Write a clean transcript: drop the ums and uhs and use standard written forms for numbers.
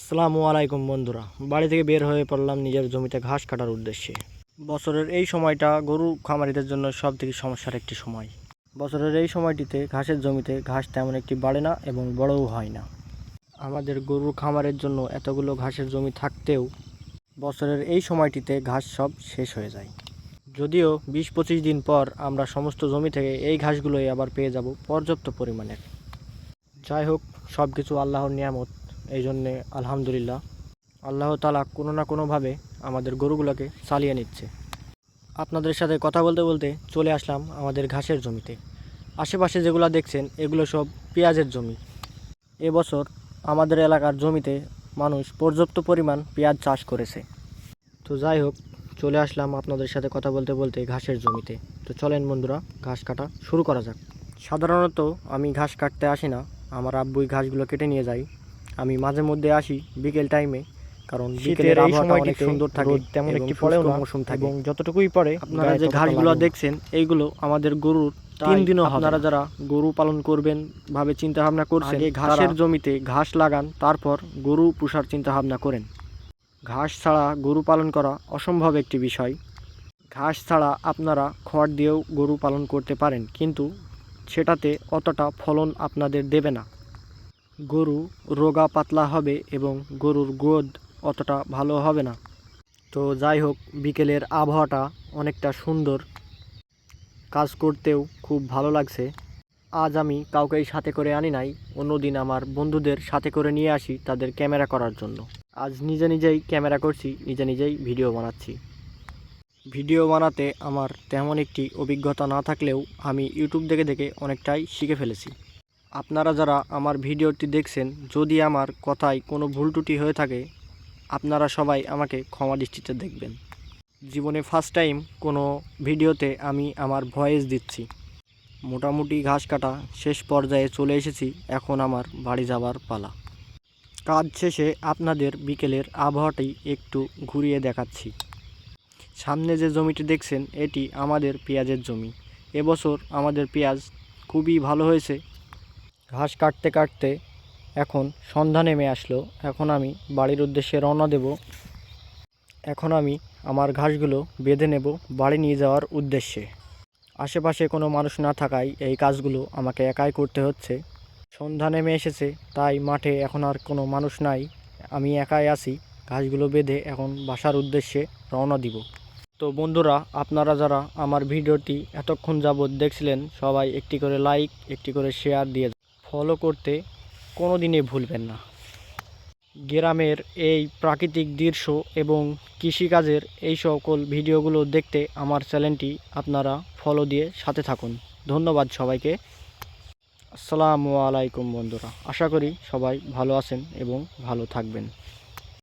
আসসালামু আলাইকুম বন্ধুরা, বাড়ি থেকে বের হয়ে পড়লাম নিজের জমিতে ঘাস কাটার উদ্দেশ্যে। বছরের এই সময়টা গরু খামারিদের জন্য সব থেকে সমস্যার একটি সময়। বছরের এই সময়টিতে ঘাসের জমিতে ঘাস তেমন একটি বাড়ে না এবং বড়ও হয় না। আমাদের গরু খামারের জন্য এতগুলো ঘাসের জমি থাকতেও বছরের এই সময়টিতে ঘাস সব শেষ হয়ে যায়। যদিও 20-25 দিন পর আমরা সমস্ত জমি থেকে এই ঘাসগুলোই আবার পেয়ে যাব পর্যাপ্ত পরিমাণের। যাই হোক, সব কিছু আল্লাহর নিয়ামত, এই জন্যে আলহামদুলিল্লাহ। আল্লাহ তাআলা কোনো না কোনোভাবে আমাদের গরুগুলোকে চালিয়ে নিচ্ছে। আপনাদের সাথে কথা বলতে বলতে চলে আসলাম আমাদের ঘাসের জমিতে। আশেপাশে যেগুলো দেখছেন এগুলো সব পেঁয়াজের জমি। এবছর আমাদের এলাকার জমিতে মানুষ পর্যাপ্ত পরিমাণ পেঁয়াজ চাষ করেছে। তো যাই হোক, চলে আসলাম আপনাদের সাথে কথা বলতে বলতে ঘাসের জমিতে। তো চলেন বন্ধুরা, ঘাস কাটা শুরু করা যাক। সাধারণত আমি ঘাস কাটতে আসি না, আমার আব্বুই ঘাসগুলো কেটে নিয়ে যায়। আমি মাঝে মধ্যে আসি বিকেল টাইমে, কারণ বিকেলের আবহাওয়াটা অনেক সুন্দর থাকে, তেমন একটি পড়েও না মৌসুম থাকে এবং যতটুকুই পড়ে আপনারা যে ঘাসগুলো দেখছেন এইগুলো আমাদের গরুর 3 দিনও। আপনারা যারা গরু পালন করবেন ভাবে চিন্তা ভাবনা করছেন, ঘাসের জমিতে ঘাস লাগান, তারপর গরু পোষার চিন্তা ভাবনা করেন। ঘাস ছাড়া গরু পালন করা অসম্ভব একটি বিষয়। ঘাস ছাড়া আপনারা খড় দিয়েও গরু পালন করতে পারেন, কিন্তু সেটাতে অতটা ফলন আপনাদের দেবে না। গরু রোগা পাতলা হবে এবং গরুর গ্রোথ অতটা ভালো হবে না। তো যাই হোক, বিকেলের আবহাওয়াটা অনেকটা সুন্দর, কাজ করতেও খুব ভালো লাগছে। আজ আমি কাউকেই সাথে করে আনি নাই, অন্যদিন আমার বন্ধুদের সাথে করে নিয়ে আসি তাদের ক্যামেরা করার জন্য। আজ নিজে নিজেই ক্যামেরা করছি, নিজে নিজেই ভিডিও বানাচ্ছি। ভিডিও বানাতে আমার তেমন একটি অভিজ্ঞতা না থাকলেও আমি ইউটিউব দেখে দেখে অনেকটাই শিখে ফেলেছি। আপনারা যারা আমার ভিডিওটি দেখছেন, যদি আমার কথায় কোনো ভুল ত্রুটি হয়ে থাকে, আপনারা সবাই আমাকে ক্ষমা দৃষ্টিতে দেখবেন। জীবনে ফার্স্ট টাইম কোনো ভিডিওতে আমি আমার ভয়েস দিচ্ছি। মোটামুটি ঘাস কাটা শেষ পর্যায়ে চলে এসেছি, এখন আমার বাড়ি যাওয়ার পালা। কাজ শেষে আপনাদের বিকেলের আবহাওয়াটি একটু ঘুরিয়ে দেখাচ্ছি। সামনে যে জমিটি দেখছেন এটি আমাদের পেঁয়াজের জমি। এবছর আমাদের পেঁয়াজ খুবই ভালো হয়েছে। ঘাস কাটতে কাটতে এখন সন্ধ্যা নেমে আসলো। এখন আমি বাড়ির উদ্দেশ্যে রওনা দেব। এখন আমি আমার ঘাসগুলো বেঁধে নেব বাড়ি নিয়ে যাওয়ার উদ্দেশ্যে। আশেপাশে কোনো মানুষ না থাকায় এই কাজগুলো আমাকে একাই করতে হচ্ছে। সন্ধ্যা নেমে এসেছে, তাই মাঠে এখন আর কোনো মানুষ নাই, আমি একাই আছি। ঘাসগুলো বেঁধে এখন বাসার উদ্দেশ্যে রওনা দিব। তো বন্ধুরা, আপনারা যারা আমার ভিডিওটি এতক্ষণ যাবৎ দেখছিলেন, সবাই একটি করে লাইক, একটি করে শেয়ার দিয়ে ফলো করতে কোনো দিনই ভুলবেন না। গ্রামের এই প্রাকৃতিক দৃশ্য এবং কৃষিকাজের এই সকল ভিডিওগুলো দেখতে আমার চ্যানেলটি আপনারা ফলো দিয়ে সাথে থাকুন। ধন্যবাদ সবাইকে। আসসালামু আলাইকুম বন্ধুরা, আশা করি সবাই ভালো আছেন এবং ভালো থাকবেন।